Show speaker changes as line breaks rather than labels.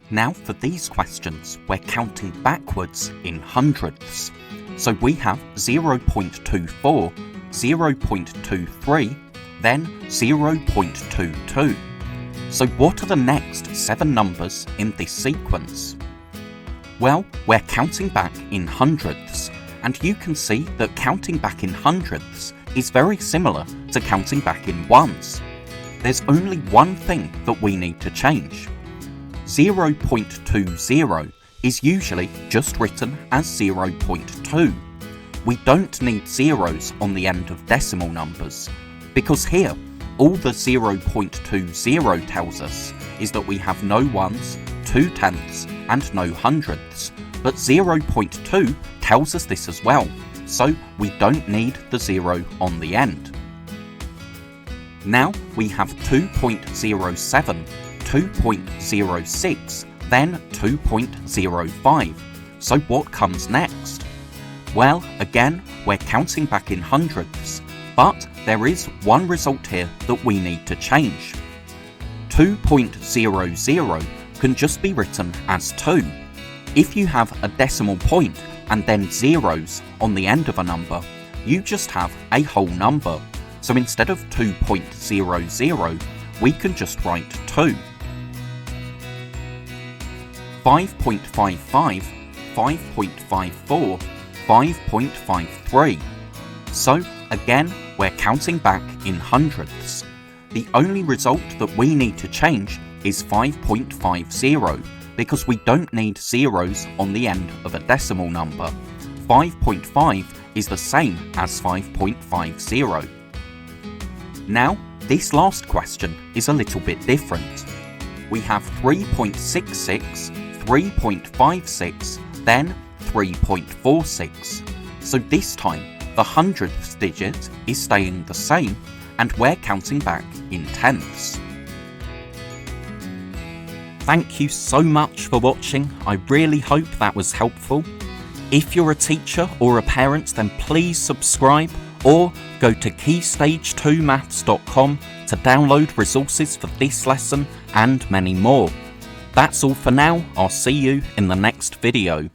Now for these questions, we're counting backwards in hundredths. So we have 0.24, 0.23, then 0.22. So what are the next 7 numbers in this sequence? Well, we're counting back in hundredths, and you can see that counting back in hundredths is very similar to counting back in ones. There's only one thing that we need to change. 0.20 is usually just written as 0.2. We don't need zeros on the end of decimal numbers, because here all the 0.20 tells us is that we have no ones, 2 tenths and no hundredths, but 0.2 tells us this as well, so we don't need the 0 on the end. Now we have 2.07, 2.06, then 2.05. So what comes next? Well, again, we're counting back in hundredths, but there is one result here that we need to change. 2.00 can just be written as 2. If you have a decimal point and then zeros on the end of a number, you just have a whole number. So instead of 2.00, we can just write 2. 5.55, 5.54, 5.53. So again, we're counting back in hundredths. The only result that we need to change is 5.50, because we don't need zeros on the end of a decimal number. 5.5 is the same as 5.50. Now, this last question is a little bit different. We have 3.66, 3.56, then 3.46. So this time, the hundredths digit is staying the same, and we're counting back in tenths. Thank you so much for watching. I really hope that was helpful. If you're a teacher or a parent, then please subscribe or go to keystage2maths.com to download resources for this lesson and many more. That's all for now. I'll see you in the next video.